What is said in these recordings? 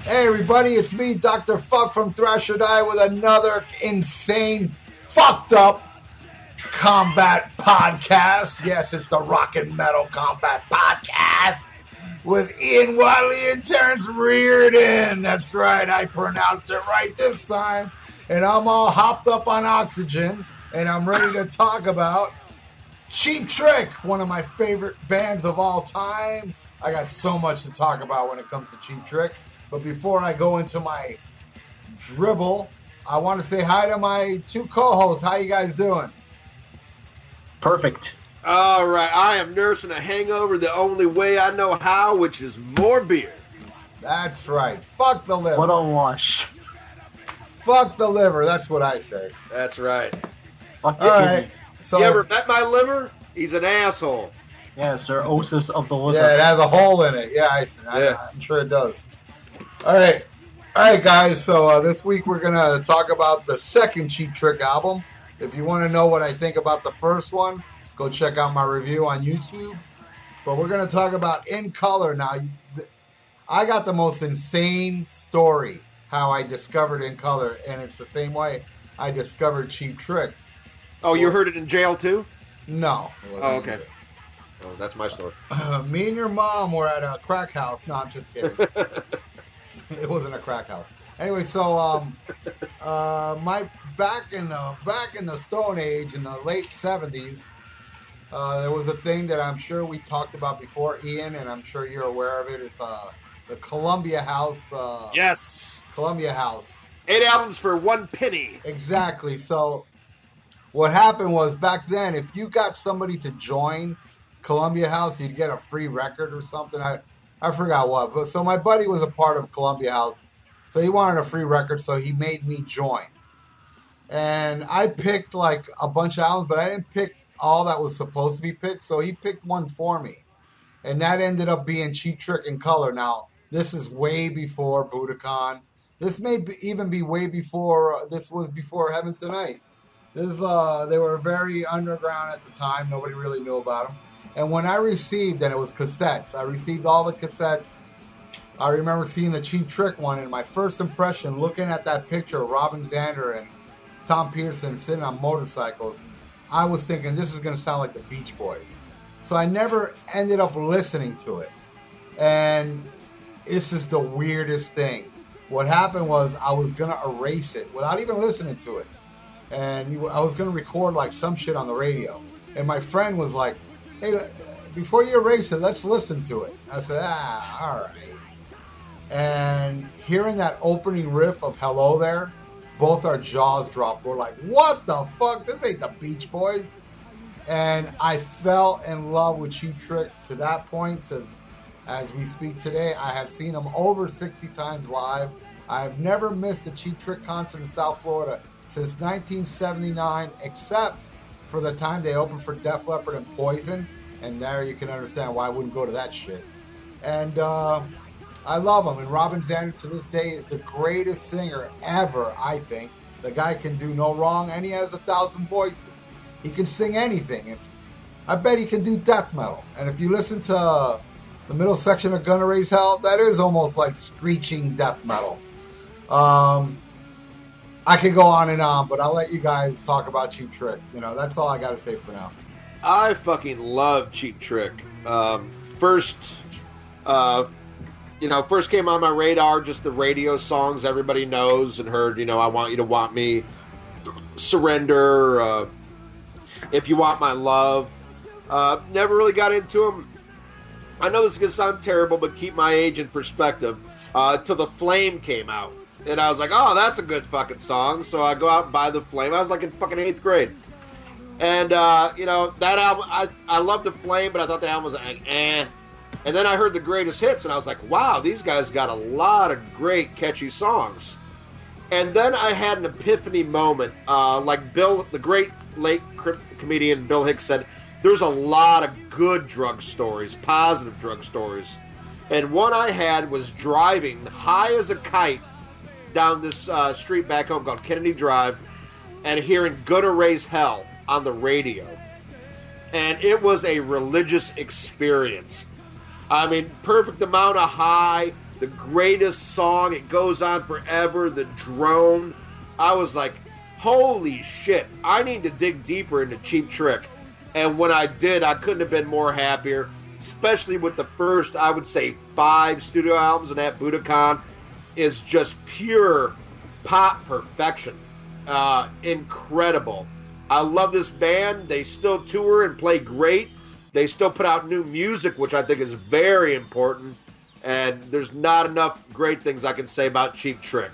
Hey everybody, it's me, Dr. Fuck from Thrash or Die with another insane, fucked up combat podcast. Yes, it's the Rock and Metal Combat Podcast with Ian Wadley and Terrence Reardon. That's right, I pronounced it right this time. And I'm all hopped up on oxygen, and I'm ready to talk about Cheap Trick, one of my favorite bands of all time. I got so much to talk about when it comes to Cheap Trick. But before I go into my dribble, I want to say hi to my two co-hosts. How you guys doing? Perfect. All right, I am nursing a hangover the only way I know how, which is more beer. That's right. Fuck the liver. What a wash. Fuck the liver. That's what I say. That's right. Fuck All right. So, you ever met my liver? He's an asshole. Yeah, cirrhosis of the liver. yeah, it has a hole in it. Yeah, I'm sure it does. All right, guys. So this week we're gonna talk about the second Cheap Trick album. If you want to know what I think about the first one, go check out my review on YouTube. But we're gonna talk about In Color now. I got the most insane story how I discovered In Color, and it's the same way I discovered Cheap Trick. Oh, you heard it in jail too? No. Oh, okay. Oh, that's my story. Me and your mom were at a crack house. No, I'm just kidding. It wasn't a crack house. Anyway, so my back in the Stone Age in the late 70s, there was a thing that I'm sure we talked about before, Ian, and I'm sure you're aware of it. It's the Columbia House. Yes. Columbia House. 8 albums for 1 penny. Exactly. So what happened was back then, if you got somebody to join Columbia House, you'd get a free record or something. I forgot what. But so my buddy was a part of Columbia House. So he wanted a free record, so he made me join. And I picked like a bunch of albums, but I didn't pick all that was supposed to be picked. So he picked one for me. And that ended up being Cheap Trick In Color. Now, this is way before Budokan. This may even be way before, this was before Heaven Tonight. They were very underground at the time. Nobody really knew about them. And when I received, and it was cassettes, I received all the cassettes. I remember seeing the Cheap Trick one, and my first impression, looking at that picture of Robin Zander and Tom Pearson sitting on motorcycles, I was thinking this is going to sound like the Beach Boys. So I never ended up listening to it. And this is the weirdest thing. What happened was I was going to erase it without even listening to it. And I was going to record like some shit on the radio. And my friend was like, hey, before you erase it, let's listen to it. I said, all right. And hearing that opening riff of Hello There, both our jaws dropped. We're like, what the fuck? This ain't the Beach Boys. And I fell in love with Cheap Trick to that point. As we speak today, I have seen them over 60 times live. I've never missed a Cheap Trick concert in South Florida since 1979, except for the time they opened for Def Leppard and Poison, and there you can understand why I wouldn't go to that shit. And I love him, and Robin Zander to this day is the greatest singer ever, I think. The guy can do no wrong, and he has 1,000 voices. He can sing anything. I bet he can do death metal. And if you listen to the middle section of Gonna Raise Hell, that is almost like screeching death metal. I could go on and on, but I'll let you guys talk about Cheap Trick. You know, that's all I got to say for now. I fucking love Cheap Trick. First came on my radar, just the radio songs everybody knows and heard, I Want You to Want Me, Surrender, If You Want My Love. Never really got into them. I know this is going to sound terrible, but keep my age in perspective. Till The Flame came out. And I was like, oh, that's a good fucking song. So I go out and buy The Flame. I was like in fucking 8th grade. And, that album, I loved The Flame, but I thought the album was like, eh. And then I heard the greatest hits, and I was like, wow, these guys got a lot of great, catchy songs. And then I had an epiphany moment. Like the great late comedian Bill Hicks said, there's a lot of good drug stories, positive drug stories. And one I had was driving high as a kite down this street back home called Kennedy Drive and hearing Gonna Raise Hell on the radio. And it was a religious experience. I mean, perfect amount of high. the greatest song. It goes on forever. The drone. I was like, holy shit, I need to dig deeper into Cheap Trick. And when I did, I couldn't have been more happier, especially with the first, I would say, 5 studio albums, and that Budokan is just pure pop perfection. Incredible. I love this band. They still tour and play great. They still put out new music, which I think is very important. And there's not enough great things I can say about Cheap Trick.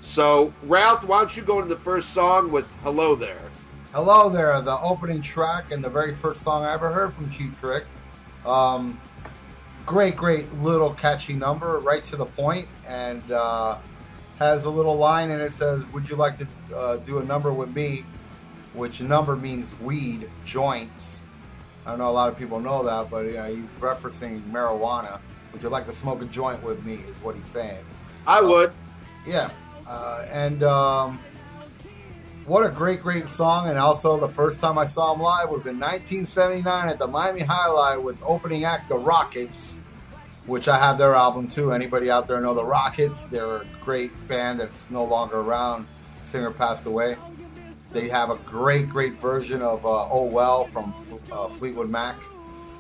So, Ralph, why don't you go into the first song with Hello There? Hello There, the opening track and the very first song I ever heard from Cheap Trick. Great little catchy number, right to the point, and has a little line in it that says, would you like to do a number with me? Which number means weed, joints. I don't know a lot of people know that, but he's referencing marijuana. Would you like to smoke a joint with me is what he's saying. I would. Yeah. What a great song. And also the first time I saw him live was in 1979 at the Miami Highlight with opening act The Rockets, which I have their album too. Anybody out there know The Rockets? They're a great band that's no longer around. Singer passed away. They have a great version of Oh Well from Fleetwood Mac,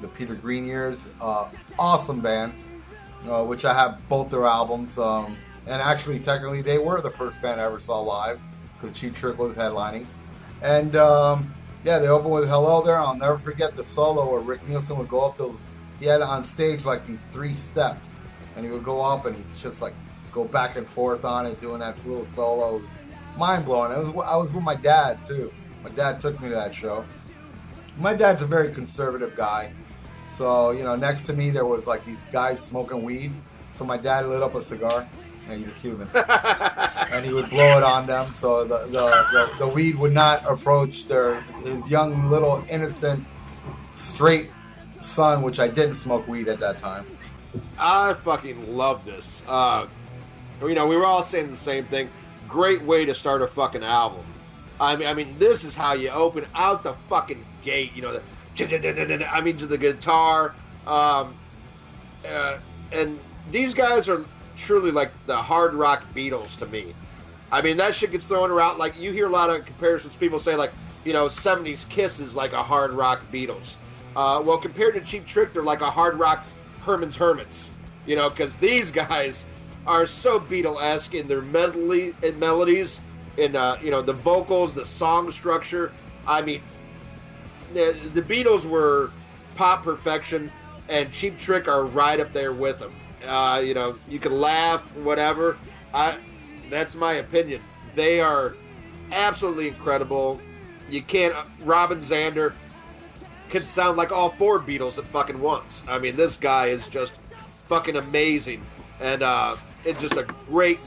the Peter Green years. Awesome band, which I have both their albums. And actually, technically, they were the first band I ever saw live because Cheap Trick was headlining. And they opened with Hello There. I'll never forget the solo where Rick Nielsen would go up those. He had on stage like these 3 steps, and he would go up and he'd just like go back and forth on it, doing that little solo. It was mind blowing. I was with my dad too. My dad took me to that show. My dad's a very conservative guy, so next to me there was like these guys smoking weed. So my dad lit up a cigar, and he's a Cuban, and he would blow it on them, so the weed would not approach his young little innocent straight son, which I didn't smoke weed at that time. I fucking love this. We were all saying the same thing. Great way to start a fucking album. I mean, this is how you open out the fucking gate. To the guitar. And these guys are truly like the hard rock Beatles to me. I mean, that shit gets thrown around. Like, you hear a lot of comparisons. People say, like, 70s Kiss is like a hard rock Beatles. Well, compared to Cheap Trick, they're like a hard rock Herman's Hermits. Because these guys are so Beatle-esque in their melodies, in the vocals, the song structure. I mean, the Beatles were pop perfection, and Cheap Trick are right up there with them. You can laugh, whatever. That's my opinion. They are absolutely incredible. You can't. Robin Zander could sound like all 4 Beatles at fucking once. I mean, this guy is just fucking amazing, and it's just a great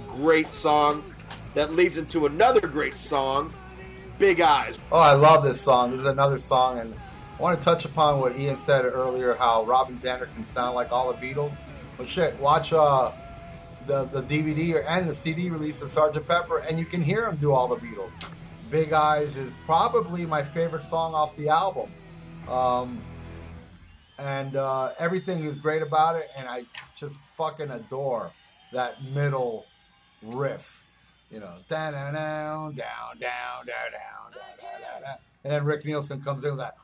song that leads into another great song, Big Eyes. Oh, I love this song. This is another song, and I want to touch upon what Ian said earlier, how Robin Zander can sound like all the Beatles. But shit, watch the DVD and the CD release of Sgt. Pepper, and you can hear him do all the Beatles. Big Eyes is probably my favorite song off the album. Everything is great about it, and I just fucking adore that middle riff. Down, down, down, down, down, down. And then Rick Nielsen comes in with that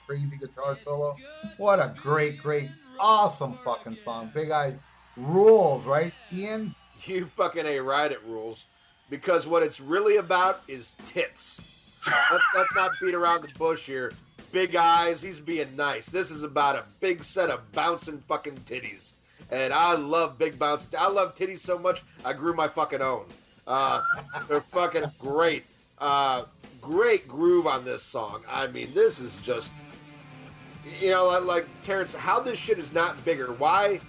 crazy guitar solo. What a great, awesome fucking song. Big Eyes rules, right, Ian? You fucking ain't right, it rules. Because what it's really about is tits. Let's not beat around the bush here. Big Eyes, he's being nice. This is about a big set of bouncing fucking titties. And I love big bouncing. I love titties so much, I grew my fucking own. They're fucking great. Great groove on this song. I mean, this is just, like Terrence, how this shit is not bigger. Why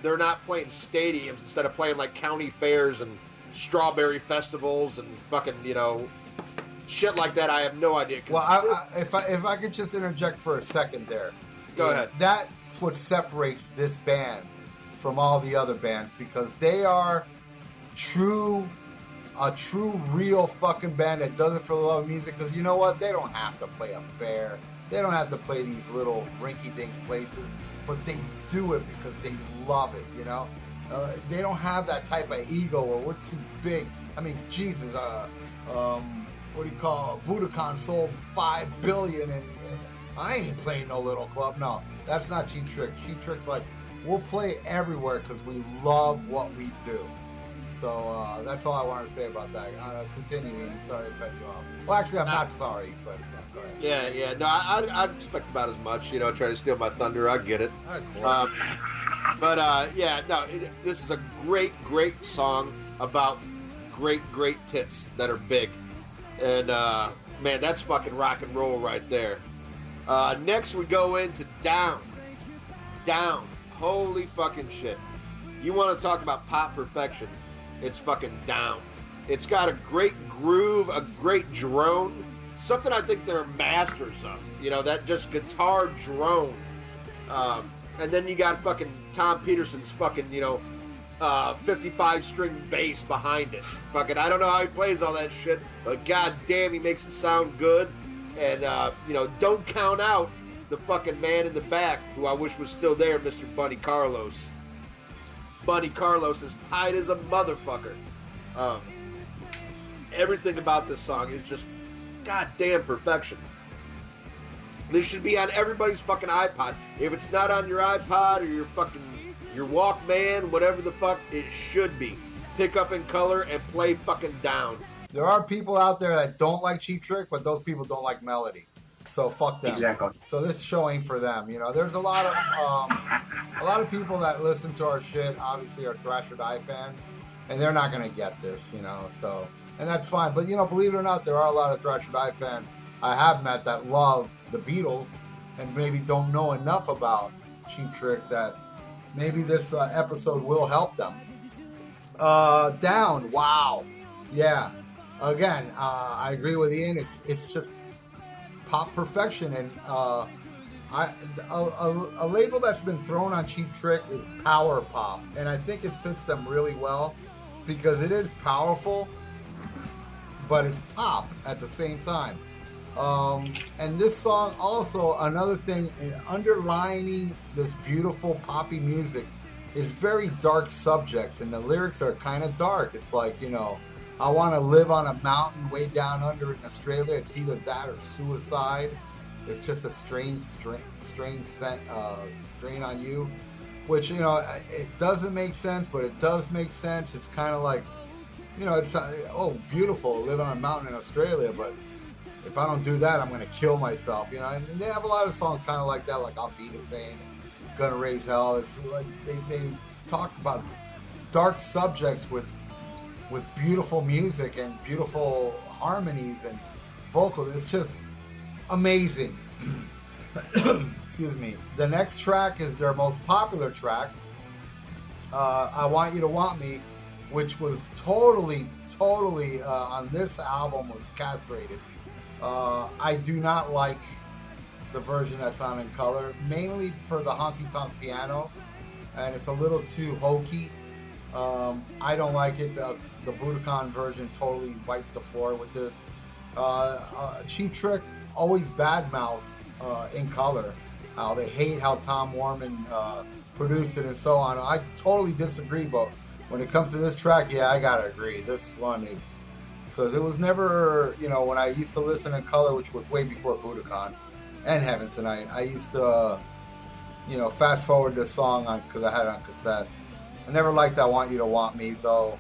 they're not playing stadiums instead of playing like county fairs and strawberry festivals and fucking, shit like that, I have no idea. Well, if I could just interject for a second there. Go ahead. That's what separates this band from all the other bands, because they are a true real fucking band that does it for the love of music. Because you know what? They don't have to play a fair. They don't have to play these little rinky-dink places. but they do it because they love it, you know? They don't have that type of ego or we're too big. I mean, Jesus, what do you call it? Budokan sold 5 billion and I ain't playing no little club. No, that's not Cheap Trick. Cheap Trick's like, we'll play everywhere because we love what we do. So that's all I wanted to say about that. Continuing, sorry to cut you off. Well, actually, I'm not sorry, but go ahead. Yeah. No, I expect about as much. You know, try to steal my thunder. I get it. This is a great song about great tits that are big. And, man, that's fucking rock and roll right there. Next, we go into Down. Down. Holy fucking shit. You want to talk about pop perfection, it's fucking Down. It's got a great groove, a great drone, something I think they're masters of. You know, that just guitar drone. And then you got fucking Tom Peterson's fucking, 55-string bass behind it. Fucking, I don't know how he plays all that shit, but goddamn, he makes it sound good. And, don't count out the fucking man in the back, who I wish was still there, Mr. Bunny Carlos. Bunny Carlos is tight as a motherfucker. Everything about this song is just goddamn perfection. This should be on everybody's fucking iPod. If it's not on your iPod or your Walkman, whatever the fuck, it should be. Pick up in color and play fucking Down. There are people out there that don't like Cheap Trick, but those people don't like melody. So fuck them. Exactly. So this show ain't for them. You know, there's a lot of people that listen to our shit. Obviously, are Thrasher Die fans, and they're not gonna get this. You know, so and that's fine. But you know, believe it or not, there are a lot of Thrasher Die fans I have met that love the Beatles and maybe don't know enough about Cheap Trick that maybe this episode will help them. Down. Wow. Yeah. Again, I agree with Ian. It's just pop perfection, and a label that's been thrown on Cheap Trick is power pop, and I think it fits them really well because it is powerful, but it's pop at the same time. And this song also, another thing, underlining this beautiful poppy music is very dark subjects, and the lyrics are kind of dark. It's like, I want to live on a mountain way down under in Australia. It's either that or suicide. It's just a strange strain on you, which, it doesn't make sense, but it does make sense. It's kind of like, it's, beautiful, live on a mountain in Australia, but if I don't do that, I'm going to kill myself, and they have a lot of songs kind of like that, like I'll Be the Same, Gonna Raise Hell. It's like they talk about dark subjects with beautiful music and beautiful harmonies and vocals. It's just amazing. Excuse me. The next track is their most popular track, I Want You to Want Me, which was totally on this album was castrated. I do not like the version that's on in color, mainly for the honky tonk piano, and it's a little too hokey. I don't like it. The Budokan version totally wipes the floor with this. Cheap Trick always badmouths in color. How they hate how Tom Warman produced it and so on. I totally disagree, but when it comes to this track, yeah, I gotta agree. This one is, because it was never, when I used to listen in color, which was way before Budokan and Heaven Tonight, I used to, fast forward this song because I had it on cassette. I never liked I Want You to Want Me, though.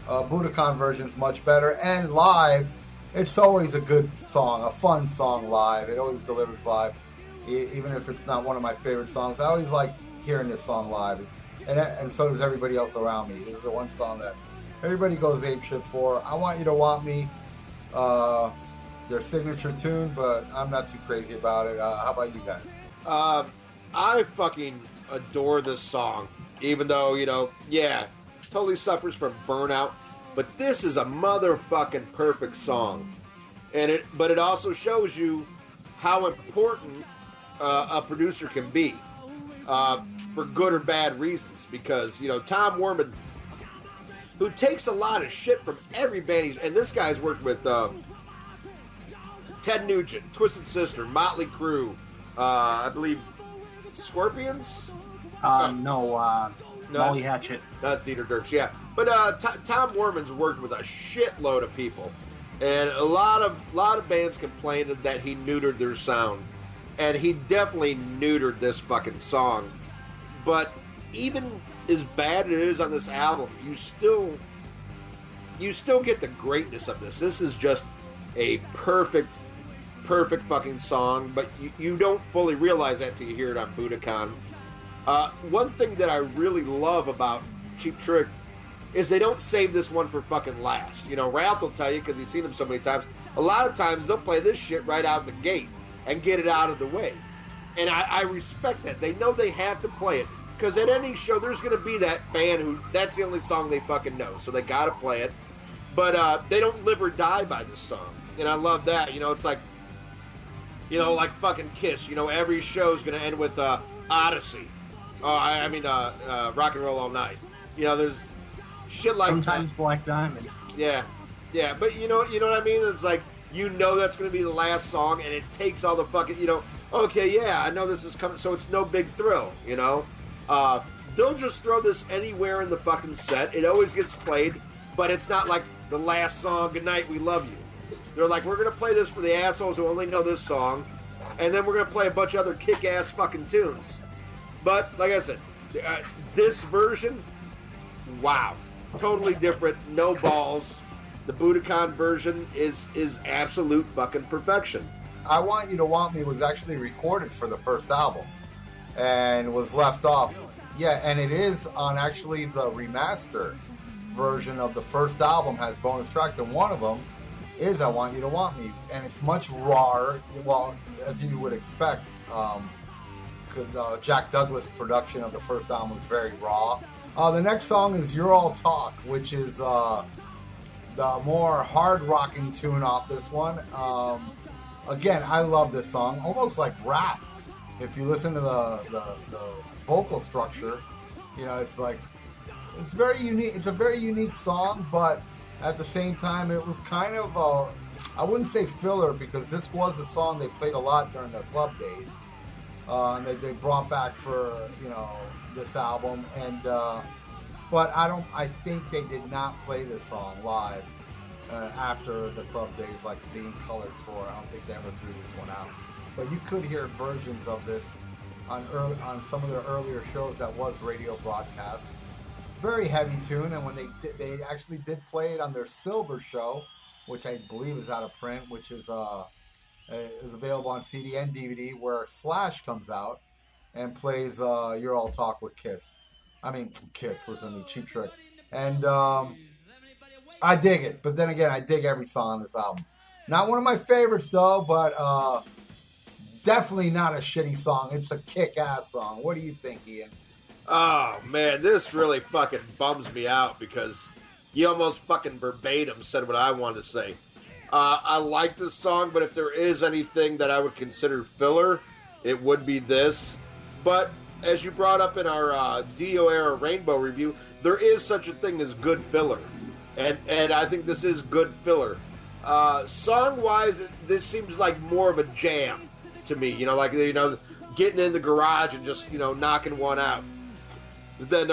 Budokan version is much better, and live, it's always a good song, a fun song live. It always delivers live, even if it's not one of my favorite songs. I always like hearing this song live. And so does everybody else around me. This is the one song that everybody goes apeshit for. I Want You to Want Me, their signature tune, but I'm not too crazy about it. How about you guys? I fucking adore this song, even though, totally suffers from burnout, but this is a motherfucking perfect song. But it also shows you how important a producer can be, for good or bad reasons, because, Tom Warman, who takes a lot of shit from every band and this guy's worked with Ted Nugent, Twisted Sister, Motley Crue, I believe Scorpions? No, No, Molly Hatchet. that's Dieter Dirks, yeah. But Tom Werman's worked with a shitload of people, and a lot of bands complained that he neutered their sound, and he definitely neutered this fucking song. But even as bad as it is on this album, you still get the greatness of this. This is just a perfect fucking song, but you don't fully realize that till you hear it on Budokan. One thing that I really love about Cheap Trick is they don't save this one for fucking last. You know, Ralph will tell you, because he's seen them so many times, a lot of times they'll play this shit right out the gate and get it out of the way. And I respect that. They know they have to play it, because at any show there's going to be that fan who, that's the only song they fucking know, so they got to play it. But they don't live or die by this song. And I love that. You know, it's like, you know, like fucking Kiss. You know, every show's going to end with Odyssey. I mean, Rock and Roll All Night. You know, there's shit like Sometimes that. Black Diamond. Yeah, but you know what I mean? It's like, you know that's going to be the last song, and it takes all the fucking, you know, okay, yeah, I know this is coming, so it's no big thrill, you know? They'll just throw this anywhere in the fucking set. It always gets played, but it's not like the last song, Good Night, We Love You. They're like, we're going to play this for the assholes who only know this song, and then we're going to play a bunch of other kick-ass fucking tunes. But, like I said, this version, wow. Totally different, no balls. The Budokan version is absolute fucking perfection. I Want You to Want Me was actually recorded for the first album and was left off. Yeah, and it is on actually the remaster version of the first album, has bonus tracks, and one of them is I Want You to Want Me. And it's much rawer, well, as you would expect. Jack Douglas' production of the first album was very raw. The next song is You're All Talk, which is the more hard-rocking tune off this one. Again, I love this song, almost like rap. If you listen to the vocal structure, you know, it's like, it's very unique. It's a very unique song, but at the same time, it was kind of I wouldn't say filler, because this was a song they played a lot during the club days. And they brought back for, you know, this album, and but I think they did not play this song live after the club days, like the In Color tour. I don't think they ever threw this one out, but you could hear versions of this on some of their earlier shows that was radio broadcast. Very heavy tune, and when they actually did play it on their Silver show, which I believe is out of print, which is available on CD and DVD, where Slash comes out and plays You're All Talk with Kiss. I mean, Kiss, listen to me, Cheap Trick. And I dig it, but then again, I dig every song on this album. Not one of my favorites, though, but definitely not a shitty song. It's a kick-ass song. What do you think, Ian? Oh, man, this really fucking bums me out, because you almost fucking verbatim said what I wanted to say. I like this song, but if there is anything that I would consider filler, it would be this. But as you brought up in our Dio era Rainbow review, there is such a thing as good filler, and I think this is good filler. Song-wise, this seems like more of a jam to me. You know, like, you know, getting in the garage and just, you know, knocking one out. Then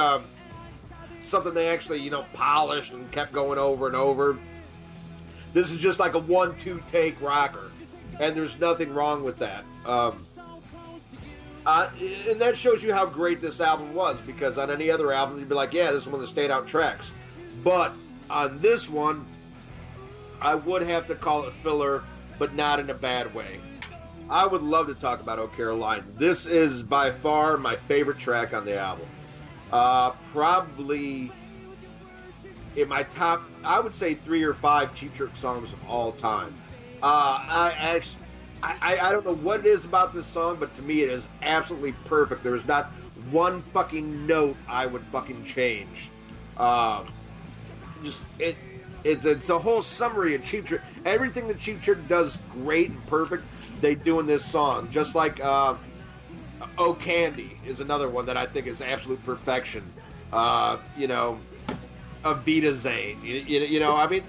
something they actually, you know, polished and kept going over and over. This is just like a 1-2 take rocker, and there's nothing wrong with that. And that shows you how great this album was, because on any other album, you'd be like, yeah, this is one of the standout tracks. But on this one, I would have to call it filler, but not in a bad way. I would love to talk about Oh Caroline. This is by far my favorite track on the album. Probably in my top, I would say 3 or 5 Cheap Trick songs of all time. I don't know what it is about this song, but to me it is absolutely perfect. There is not one fucking note I would fucking change. It's a whole summary of Cheap Trick. Everything that Cheap Trick does great and perfect, they do in this song. Just like Oh Candy is another one that I think is absolute perfection. You know, Avita Zane. You know, I mean,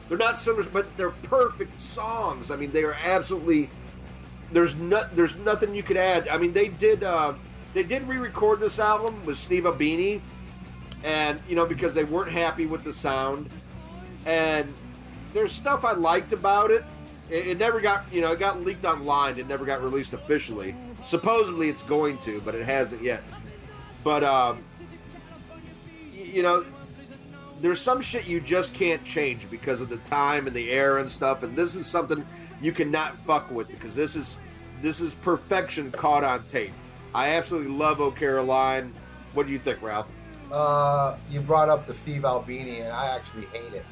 they're not similar, but they're perfect songs. I mean, they are absolutely. There's nothing you could add. I mean, they did They did re-record this album with Steve Albini, and because they weren't happy with the sound, and there's stuff I liked about it. It never got, it got leaked online. It never got released officially. Supposedly it's going to, but it hasn't yet. But there's some shit you just can't change because of the time and the era and stuff. And this is something you cannot fuck with because this is perfection caught on tape. I absolutely love "Oh Caroline." What do you think, Ralph? You brought up the Steve Albini, and I actually hate it.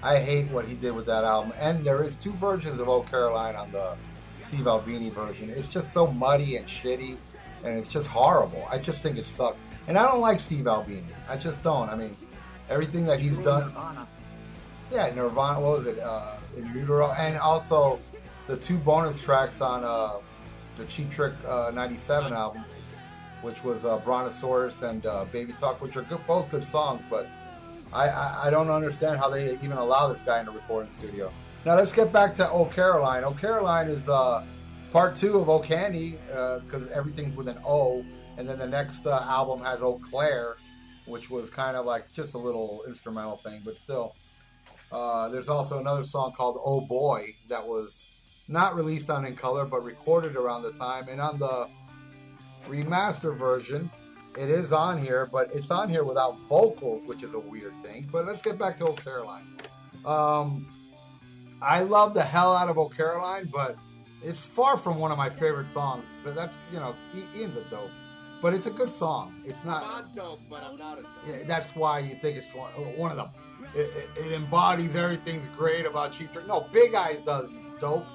I hate what he did with that album. And there is 2 versions of "Oh Caroline" on the Steve Albini version. It's just so muddy and shitty, and it's just horrible. I just think it sucks. And I don't like Steve Albini. I just don't. I mean, everything that he's done. Nirvana. Yeah, Nirvana. What was it? In Utero, and also the 2 bonus tracks on the Cheap Trick '97 album, which was Brontosaurus and Baby Talk, which are both good songs, but I don't understand how they even allow this guy in the recording studio. Now let's get back to "Oh Caroline." "Oh Caroline" is part 2 of "Oh Candy" because everything's with an O, and then the next album has "Oh Claire," which was kind of like just a little instrumental thing, but still. There's also another song called "Oh Boy" that was not released on In Color, but recorded around the time, and on the remaster version, it is on here, but it's on here without vocals, which is a weird thing. But let's get back to "Oh Caroline." I love the hell out of "Oh Caroline," but it's far from one of my favorite songs. So that's, Ian's a dope, but it's a good song. It's not. I'm dope, but I'm not a dope. Yeah, that's why you think it's one of them. It embodies everything's great about Cheap Trick. No, Big Eyes does, you dope.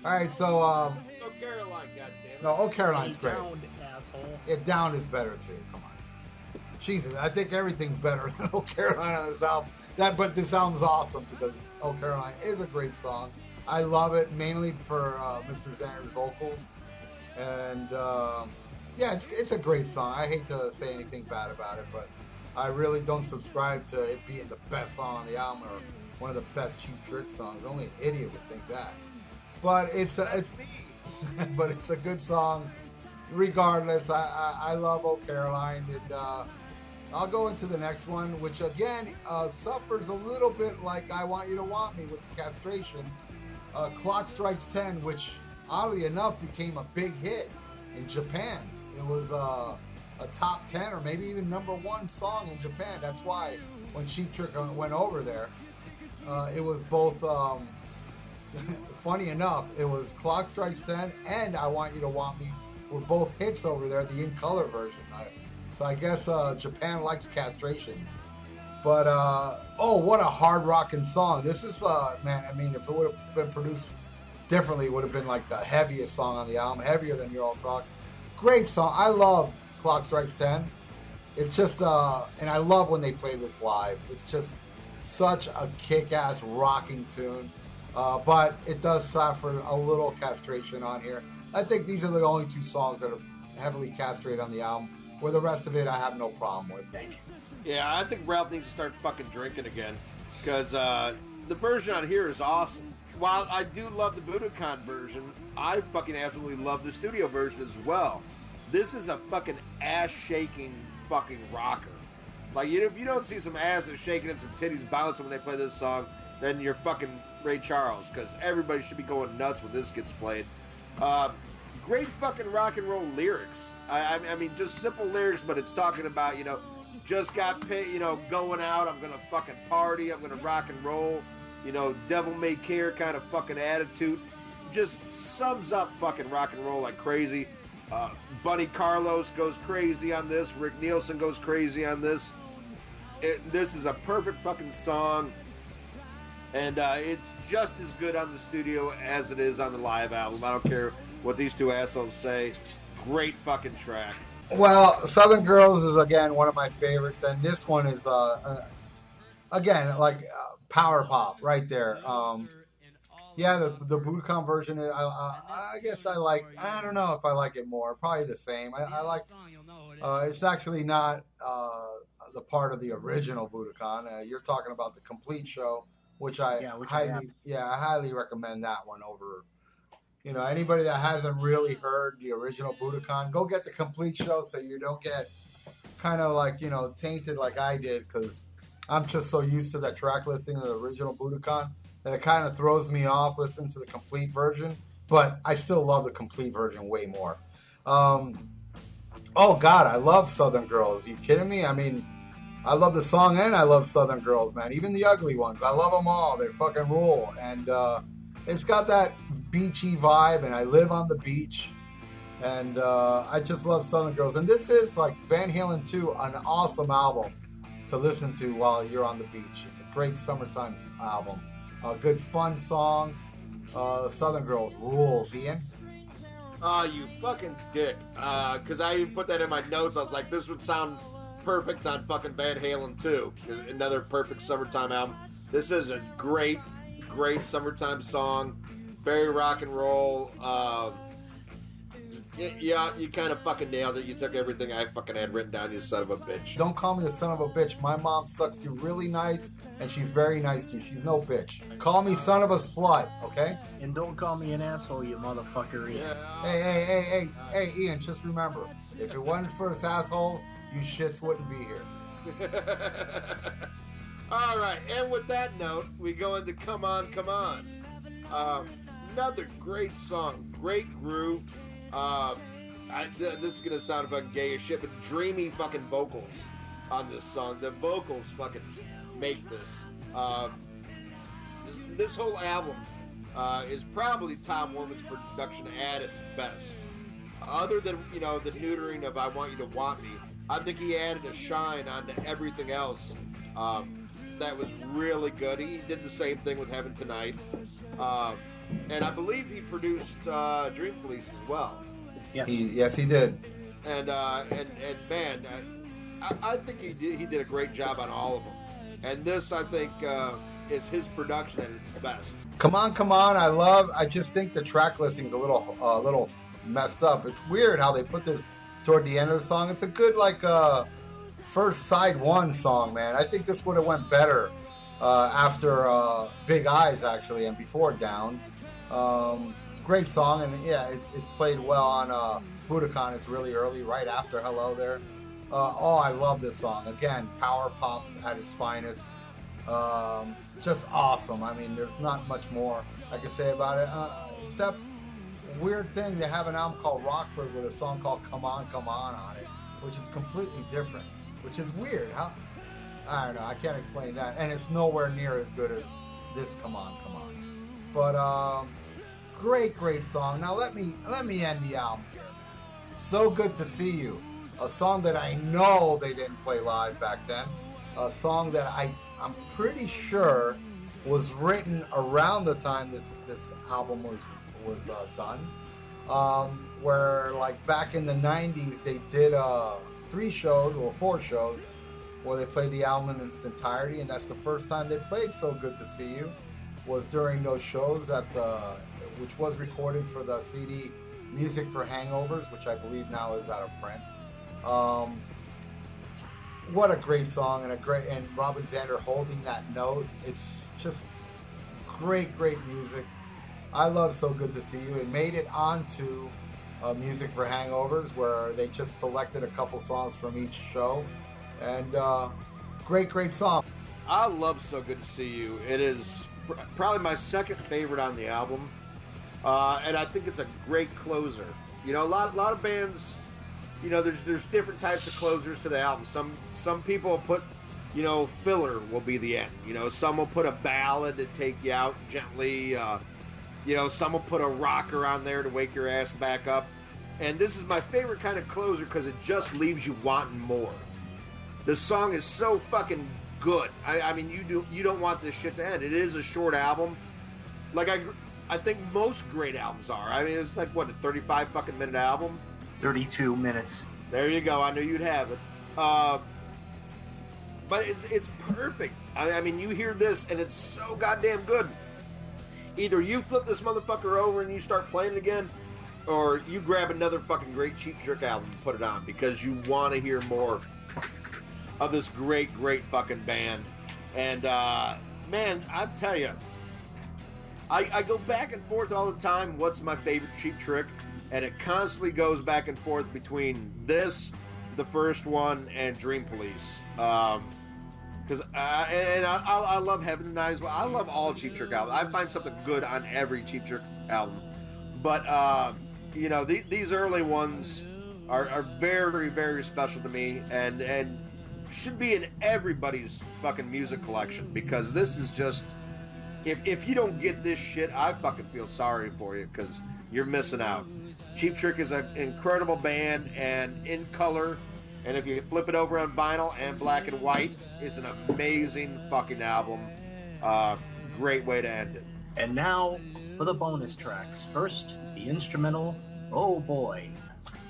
All right, so So Caroline, goddammit. no, "Oh Caroline's great." Downed, asshole. It Down is better too. Come on, Jesus, I think everything's better than "Oh Caroline" on this album. But this album's awesome because "Oh Caroline" is a great song. I love it mainly for Mr. Zanger's vocals, and yeah, it's a great song. I hate to say anything bad about it, but I really don't subscribe to it being the best song on the album or one of the best Cheap Trick songs. Only an idiot would think that. But it's but it's a good song. Regardless, I love "Oh Caroline," and I'll go into the next one, which again suffers a little bit like "I Want You to Want Me" with the castration. "Clock Strikes 10," which oddly enough became a big hit in Japan. It was a top 10 or maybe even #1 song in Japan. That's why when Cheap Trick went over there, it was both. Funny enough, it was "Clock Strikes 10" and "I Want You to Want Me" were both hits over there, the In Color version. So I guess Japan likes castrations. But oh, what a hard rocking song! This is man. I mean, if it would have been produced differently, it would have been like the heaviest song on the album, heavier than "You're All Talk." Great song. I love "Clock Strikes 10." It's just and I love when they play this live. It's just such a kick-ass rocking tune. But it does suffer a little castration on here. I think these are the only 2 songs that are heavily castrated on the album. Where the rest of it, I have no problem with. Yeah, I think Ralph needs to start fucking drinking again because the version on here is awesome. While I do love the Budokan version, I fucking absolutely love the studio version as well. This is a fucking ass-shaking fucking rocker. Like, if you don't see some asses shaking and some titties bouncing when they play this song, then you're fucking Ray Charles, because everybody should be going nuts when this gets played. Great fucking rock and roll lyrics. I mean, just simple lyrics, but it's talking about, just got paid, going out, I'm gonna fucking party, I'm gonna rock and roll, devil may care kind of fucking attitude. Just sums up fucking rock and roll like crazy. Bunny Carlos goes crazy on this. Rick Nielsen goes crazy on this. This is a perfect fucking song. And it's just as good on the studio as it is on the live album. I don't care what these 2 assholes say. Great fucking track. Well, "Southern Girls" is again one of my favorites, and this one is again like power pop right there. Yeah, the Budokan version, I guess I like. I don't know if I like it more. Probably the same. I like. It's actually not the part of the original Budokan. You're talking about the complete show, which I highly recommend that one over you know, anybody that hasn't really heard the original Budokan, go get the complete show so you don't get kind of like, you know, tainted like I did, because I'm just so used to that track listing of the original Budokan that it kind of throws me off listening to the complete version. But I still love the complete version way more. Oh God, I love Southern Girls. Are you kidding me? I mean, I love the song and I love Southern Girls, man. Even the ugly ones, I love them all. They fucking rule. And it's got that beachy vibe, and I live on the beach. And I just love Southern Girls. And this is like Van Halen 2, an awesome album to listen to while you're on the beach. It's a great summertime album. A good fun song. Southern Girls rules, Ian. Oh, you fucking dick. Because I even put that in my notes. I was like, this would sound perfect on fucking Van Halen 2. Another perfect summertime album. This is a great, great summertime song. Very rock and roll. Yeah, you kind of fucking nailed it. You took everything I fucking had written down, you son of a bitch. Don't call me a son of a bitch. My mom sucks you really nice, and she's very nice to you. She's no bitch. Call me son of a slut, okay? And don't call me an asshole, you motherfucker, Ian. Yeah. Hey, Ian, just remember, if it wasn't for us assholes, you shits wouldn't be here. All right, and with that note, we go into Come On, Come On. Another great song, great groove. This is gonna sound fucking gay as shit, but dreamy fucking vocals on this song. The vocals fucking make this. This whole album is probably Tom Werman's production at its best. Other than, you know, the neutering of I Want You to Want Me, I think he added a shine onto everything else that was really good. He did the same thing with Heaven Tonight. And I believe he produced Dream Police as well. Yes. Yes, he did. And man, I think he did a great job on all of them. And this, I think, is his production at its best. Come on. I just think the track listing's a little messed up. It's weird how they put this toward the end of the song. It's a good first side one song, man. I think this would have went better after Big Eyes actually, and before Down. Great song, and yeah, it's played well on Budokan. It's really early, right after Hello there. I love this song. Again, power pop at its finest. Just awesome. I mean, there's not much more I can say about it, except weird thing, they have an album called Rockford with a song called Come On on it, which is completely different, which is weird. I don't know, I can't explain that, and it's nowhere near as good as this Come On. But great song. Now let me end the album here. So Good to See You, a song that I know they didn't play live back then, a song that I'm pretty sure was written around the time this album was done, where like back in the 90s they did 4 shows where they played the album in its entirety, and that's the first time they played So Good to See You, was during those shows which was recorded for the CD Music for Hangovers, which I believe now is out of print. What a great song, and Robin Zander holding that note. It's just great music. I love So Good to See You. It made it onto Music for Hangovers, where they just selected a couple songs from each show, and great song. I love So Good to See You. It is probably my second favorite on the album, and I think it's a great closer. You know, a lot of bands, you know, there's different types of closers to the album. Some people put, you know, filler will be the end. You know, some will put a ballad to take you out gently. You know, some will put a rocker on there to wake your ass back up. And this is my favorite kind of closer because it just leaves you wanting more. The song is so fucking good. I mean, you don't want this shit to end. It is a short album. Like I think most great albums are. I mean, it's like what, a 35 fucking minute album. 32 minutes. There you go. I knew you'd have it. But it's perfect. I mean, you hear this and it's so goddamn good. Either you flip this motherfucker over and you start playing it again, or you grab another fucking great Cheap Trick album and put it on because you want to hear more of this great fucking band. And man, I tell you, I go back and forth all the time. What's my favorite Cheap Trick? And it constantly goes back and forth between this, the first one, and Dream Police. Because I love Heaven Tonight as well. I love all Cheap Trick albums. I find something good on every Cheap Trick album. But you know, these early ones are very, very special to me, and should be in everybody's fucking music collection, because this is just, if you don't get this shit, I fucking feel sorry for you, because you're missing out. Cheap Trick is an incredible band, and In Color, and if you flip it over on vinyl and black and white, is an amazing fucking album. Great way to end it. And now for the bonus tracks. First, the instrumental, Oh Boy.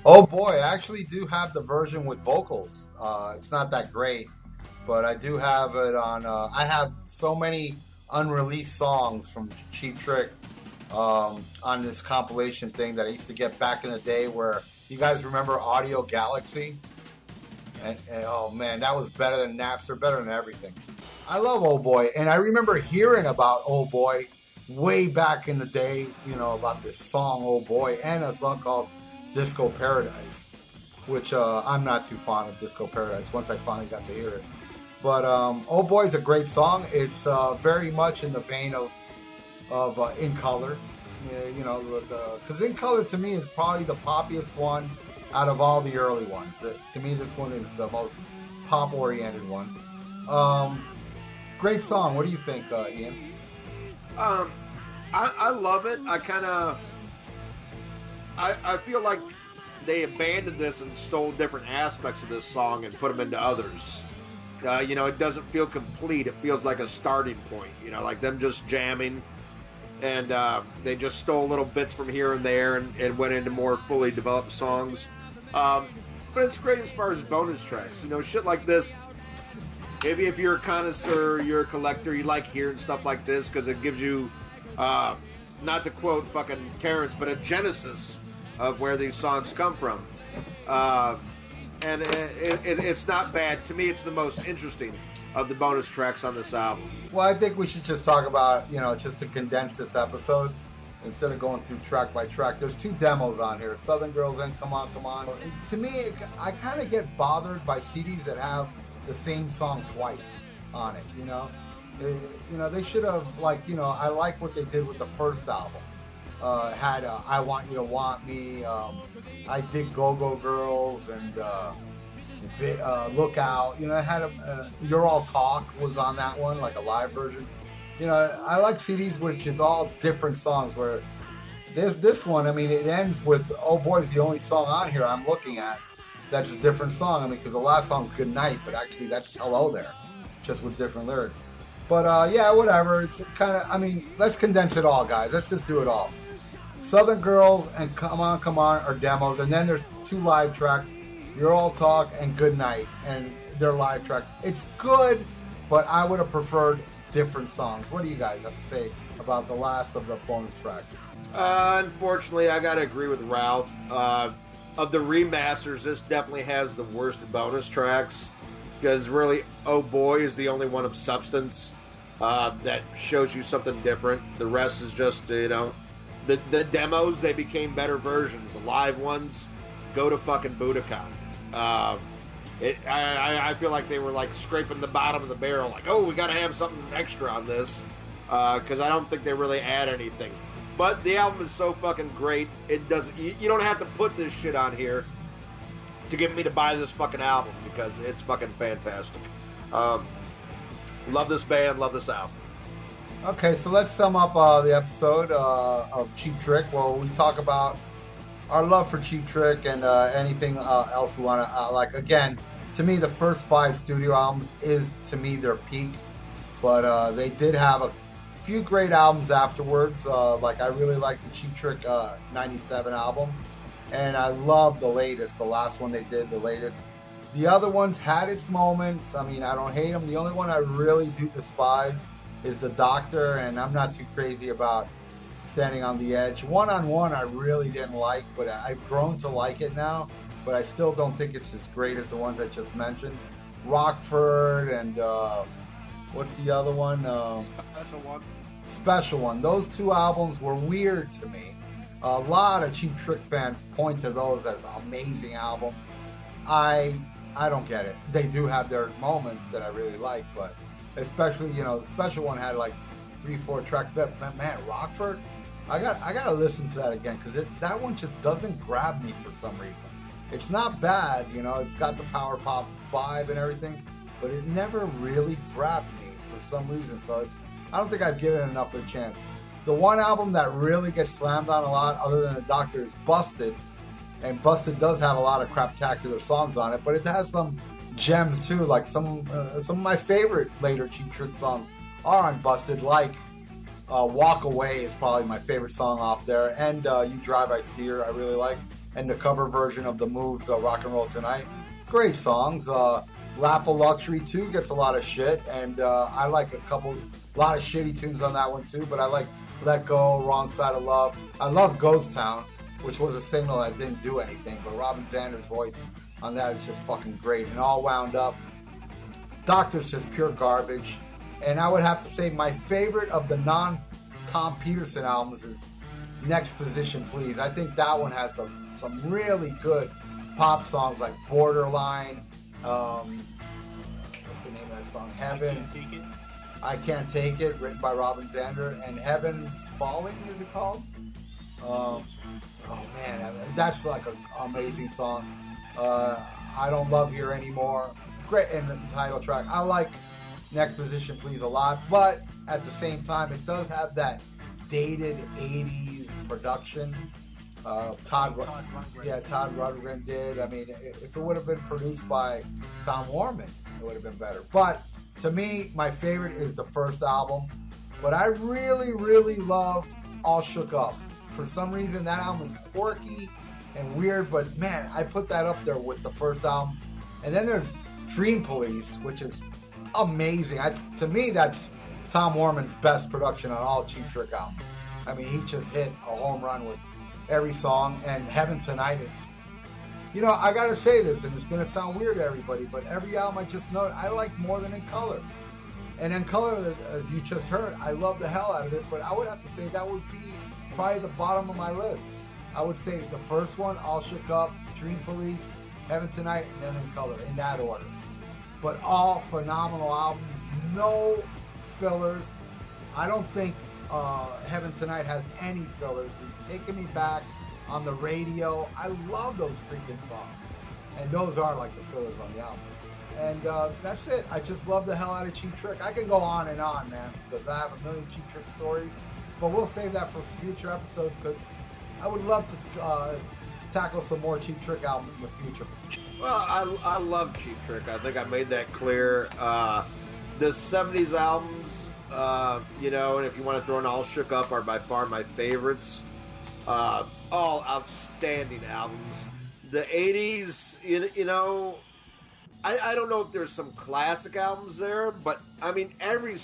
Oh boy, I actually do have the version with vocals. It's not that great, but I do have it on. I have so many unreleased songs from Cheap Trick on this compilation thing that I used to get back in the day, where you guys remember Audio Galaxy? And oh man, that was better than Napster, better than everything. I love Oh Boy, and I remember hearing about Oh Boy way back in the day, you know, about this song Oh Boy, and a song called Disco Paradise, which I'm not too fond of Disco Paradise once I finally got to hear it. But Oh Boy is a great song. It's very much in the vein of In Color. Yeah, you know, because In Color to me is probably the poppiest one out of all the early ones. To me, this one is the most pop-oriented one. Great song. What do you think, Ian? I love it. I feel like they abandoned this and stole different aspects of this song and put them into others. You know, it doesn't feel complete. It feels like a starting point. You know, like them just jamming, and they just stole little bits from here and there and went into more fully developed songs. But it's great as far as bonus tracks. You know, shit like this. Maybe if you're a connoisseur, you're a collector, you like hearing stuff like this because it gives you, not to quote fucking Terrence, but a genesis of where these songs come from. And it's not bad. To me, it's the most interesting of the bonus tracks on this album. Well, I think we should just talk about, you know, just to condense this episode, instead of going through track by track. There's 2 demos on here, Southern Girls and Come On, Come On. To me, I kind of get bothered by CDs that have the same song twice on it, you know? They should have, like, you know, I like what they did with the first album. Had I Want You to Want Me, I Dig Go-Go Girls, and Look Out. You know, it had You're All Talk was on that one, like a live version. You know, I like CDs which is all different songs, where this one, I mean, it ends with Oh Boy's the only song on here I'm looking at that's a different song. I mean, because the last song's Good Night, but actually that's Hello There, just with different lyrics. But yeah, whatever. It's kind of, I mean, let's condense it all, guys. Let's just do it all. Southern Girls and Come On, Come On are demos, and then there's 2 live tracks, You're All Talk and Good Night, and they're live tracks. It's good, but I would have preferred different songs. What do you guys have to say about the last of the bonus tracks? Unfortunately, I gotta agree with Ralph. Of the remasters, this definitely has the worst bonus tracks, because really, Oh Boy is the only one of substance that shows you something different. The rest is just, you know, the demos, they became better versions. The live ones, go to fucking Budokan. I feel like they were like scraping the bottom of the barrel, like, oh, we gotta have something extra on this, because I don't think they really add anything. But the album is so fucking great, it doesn't. You don't have to put this shit on here to get me to buy this fucking album, because it's fucking fantastic. Love this band, love this album. Okay, so let's sum up the episode of Cheap Trick, where we talk about our love for Cheap Trick and anything else we want to like. Again, to me, the first 5 studio albums is, to me, their peak. But they did have a few great albums afterwards. Like, I really like the Cheap Trick 97 album. And I love the latest, the last one they did, the latest. The other ones had its moments. I mean, I don't hate them. The only one I really do despise is The Doctor, and I'm not too crazy about Standing on the Edge. One on One I really didn't like, but I've grown to like it now. But I still don't think it's as great as the ones I just mentioned. Rockford and what's the other one? Special One. Special One. Those two albums were weird to me. A lot of Cheap Trick fans point to those as amazing albums. I I don't get it. They do have their moments that I really like, but especially, the Special One had like 3-4 tracks. But man, Rockford, I gotta listen to that again because that one just doesn't grab me for some reason. It's not bad, it's got the power pop vibe and everything, but it never really grabbed me for some reason. So I don't think I've given it enough of a chance. The one album that really gets slammed on a lot, other than The Doctor, is Busted. And Busted does have a lot of craptacular songs on it, but it has some gems too. Like some of my favorite later Cheap Trick songs are on Busted, like Walk Away is probably my favorite song off there, and You Drive, I Steer I really like, and the cover version of The Moves, Rock and Roll Tonight. Great songs. Lap of Luxury too gets a lot of shit, and I like a lot of shitty tunes on that one too, but I like Let Go, Wrong Side of Love. I love Ghost Town, which was a signal that didn't do anything, but Robin Zander's voice on that is just fucking great. And All Wound Up, Doctor's just pure garbage. And I would have to say my favorite of the non-Tom Peterson albums is Next Position Please. I think that one has some really good pop songs like Borderline, what's the name of that song? Heaven. I Can't Take It, written by Robin Zander, and Heaven's Falling, is it called? Oh man, that's like an amazing song. I Don't Love Here Anymore, great, and the title track. I like Next Position Please a lot, but at the same time, it does have that dated 80s production. Todd Rundgren did. I mean, if it would have been produced by Tom Warman, it would have been better. But to me, my favorite is the first album. But I really, really love All Shook Up. For some reason, that album is quirky and weird, but man, I put that up there with the first album. And then there's Dream Police, which is amazing. To me, that's Tom Warman's best production on all Cheap Trick albums. I mean, he just hit a home run with every song, and Heaven Tonight is, I gotta say this, and it's gonna sound weird to everybody, but every album I just know I like more than In Color. And In Color, as you just heard, I love the hell out of it, but I would have to say that would be probably the bottom of my list. I would say the first one, All Shook Up, Dream Police, Heaven Tonight, and then In Color, in that order. But all phenomenal albums, no fillers. I don't think Heaven Tonight has any fillers. It's Taking Me Back, On the Radio. I love those freaking songs. And those are like the fillers on the album. And that's it. I just love the hell out of Cheap Trick. I can go on and on, man, because I have a million Cheap Trick stories. But we'll save that for future episodes because I would love to tackle some more Cheap Trick albums in the future. Well, I love Cheap Trick. I think I made that clear. The 70s albums, and if you want to throw in All Shook Up, are by far my favorites. All outstanding albums. The 80s, I don't know if there's some classic albums there, but I mean, every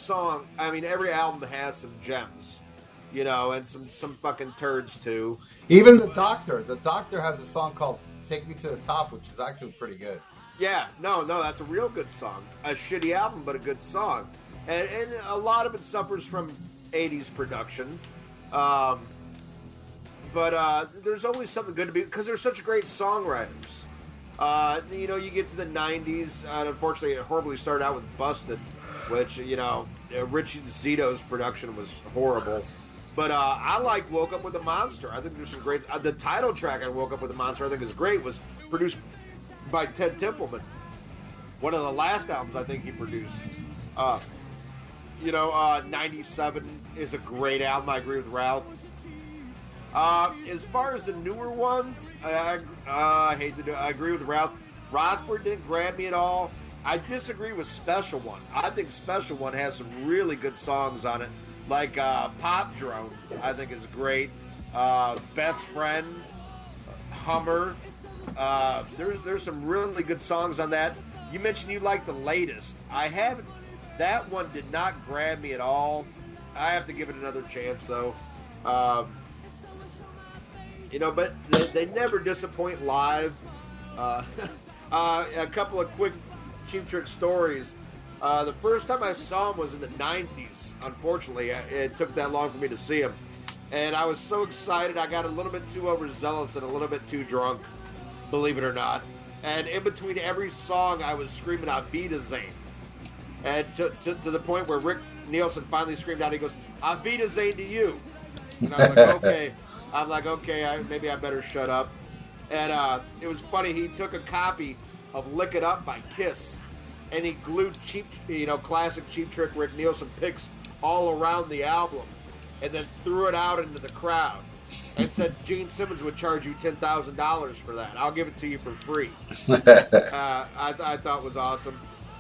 album has some gems, and some fucking turds too. Even The Doctor has a song called Take Me to the Top, which is actually pretty good. Yeah, no, that's a real good song. A shitty album, but a good song. And a lot of it suffers from 80s production. But there's always something good to be, because they're such great songwriters. You get to the 90s, and unfortunately it horribly started out with Busted, which, Richie Zito's production was horrible. But I like Woke Up with a Monster. I think there's some great... the title track on Woke Up with a Monster I think is great. Was produced by Ted Templeman. One of the last albums I think he produced. 97 is a great album. I agree with Ralph. As far as the newer ones, I agree with Ralph. Rockford didn't grab me at all. I disagree with Special One. I think Special One has some really good songs on it. Like Pop Drone, I think is great. Best Friend, Hummer. There's some really good songs on that. You mentioned you like the latest. I haven't. That one did not grab me at all. I have to give it another chance, though. But they never disappoint live. A couple of quick Cheap Trick stories. The first time I saw him was in the 90s. Unfortunately, it took that long for me to see him. And I was so excited, I got a little bit too overzealous and a little bit too drunk, believe it or not. And in between every song, I was screaming out Vida Zane. And to the point where Rick Nielsen finally screamed out, he goes, Avita Zane to you. And I was like, okay. I'm like, okay, maybe I better shut up. And it was funny, he took a copy of Lick It Up by Kiss, and he glued classic Cheap Trick Rick Nielsen picks all around the album, and then threw it out into the crowd, and said Gene Simmons would charge you $10,000 for that. I'll give it to you for free. I thought was awesome.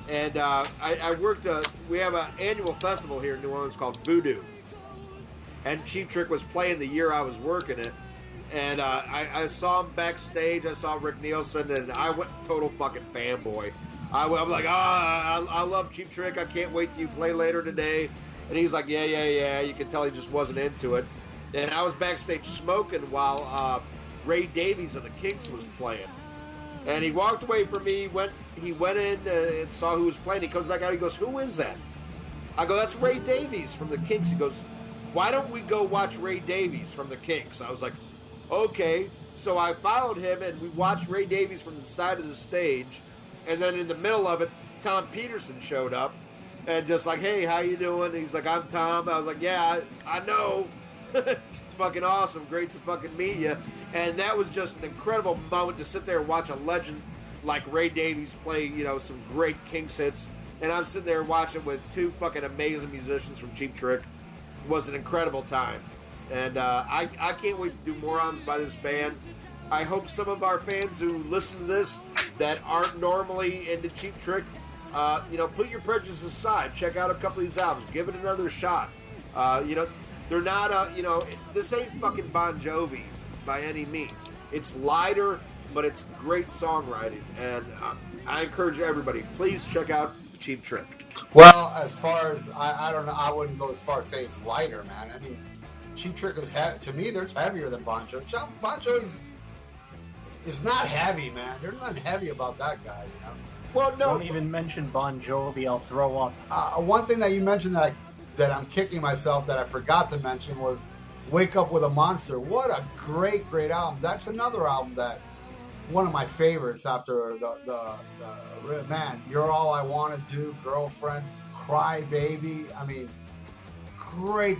And I worked, we have an annual festival here in New Orleans called Voodoo. And Cheap Trick was playing the year I was working it. And I saw him backstage. I saw Rick Nielsen, and I went total fucking fanboy. I'm like, I love Cheap Trick. I can't wait till you play later today. And he's like, yeah. You can tell he just wasn't into it. And I was backstage smoking while Ray Davies of the Kinks was playing. And he walked away from me. He went in and saw who was playing. He comes back out. He goes, "Who is that?" I go, "That's Ray Davies from the Kinks." He goes, "Why don't we go watch Ray Davies from the Kinks?" I was like, okay. So I followed him, and we watched Ray Davies from the side of the stage. And then in the middle of it, Tom Peterson showed up, and just like, "Hey, how you doing?" And he's like, "I'm Tom." I was like, "Yeah, I know." It's fucking awesome. Great to fucking meet you. And that was just an incredible moment to sit there and watch a legend like Ray Davies play, some great Kinks hits. And I'm sitting there watching with two fucking amazing musicians from Cheap Trick. It was an incredible time. And I can't wait to do more albums by this band. I hope some of our fans who listen to this that aren't normally into Cheap Trick, put your prejudices aside. Check out a couple of these albums. Give it another shot. They're not, this ain't fucking Bon Jovi by any means. It's lighter, but it's great songwriting. And I encourage everybody, please check out Cheap Trick. Well, as far as, I don't know, I wouldn't go as far as say it's lighter, man. I mean, Cheap Trick is to me, there's heavier than Bon Jovi. Bon Jovi is not heavy, man. There's nothing heavy about that guy, Well, no. Don't even mention Bon Jovi, I'll throw up. One thing that you mentioned that I'm kicking myself that I forgot to mention was Wake Up With a Monster. What a great album. That's another album that one of my favorites after the man, You're All I Wanna Do, Girlfriend, Cry Baby. I mean, great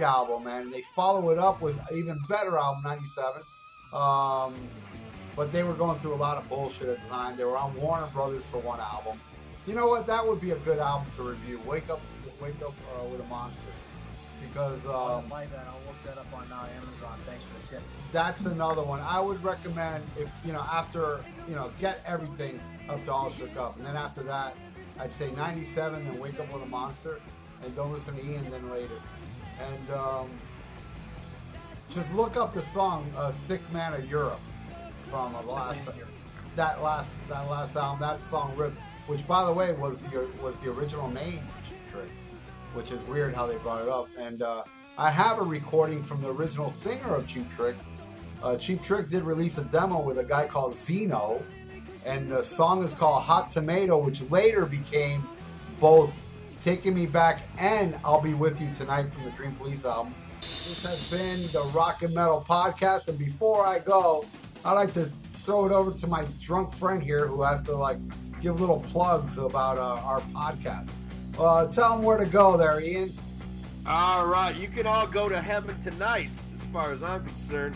album, man. They follow it up with even better album, 97. But they were going through a lot of bullshit at the time. They were on Warner Brothers for one album. You know what? That would be a good album to review. Wake Up With a Monster. Because I'll buy that. I'll look that up on Amazon. Thanks for the tip. That's another one. I would recommend if after get everything up to All Shook Up, and then after that, I'd say 97, then Wake Up With a Monster, and don't listen to Ian, then latest. And just look up the song "Sick Man of Europe" from that last album. That song rips, which by the way was the original name for Cheap Trick, which is weird how they brought it up. And I have a recording from the original singer of Cheap Trick. Cheap Trick did release a demo with a guy called Zeno, and the song is called Hot Tomato, which later became both Taking Me Back and I'll Be With You Tonight from the Dream Police album. This has been the Rock and Metal Podcast, and before I go, I'd like to throw it over to my drunk friend here who has to give little plugs about our podcast. Tell them where to go there, Ian. All right, you can all go to heaven tonight, as far as I'm concerned.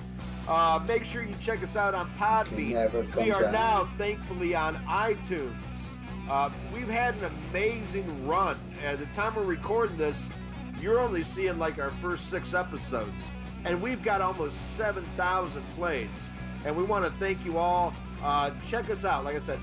Make sure you check us out on Podbean. We are now, thankfully, on iTunes. We've had an amazing run. At the time we're recording this, you're only seeing our first 6 episodes. And we've got almost 7,000 plays. And we want to thank you all. Check us out. Like I said,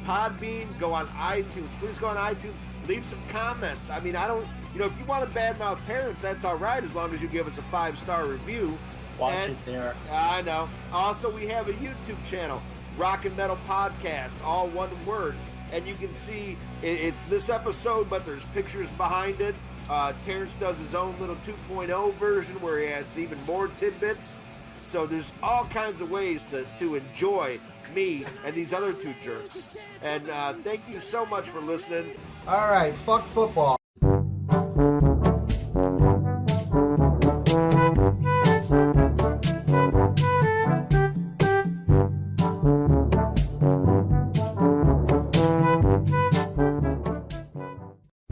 Podbean, go on iTunes. Please go on iTunes. Leave some comments. I mean, if you want to badmouth Terrence, that's all right, as long as you give us a 5-star review. Watch it there. I know. Also, we have a YouTube channel, Rock and Metal Podcast, all one word. And you can see it's this episode, but there's pictures behind it. Terrence does his own little 2.0 version where he adds even more tidbits. So there's all kinds of ways to enjoy me and these other two jerks. And thank you so much for listening. All right, fuck football.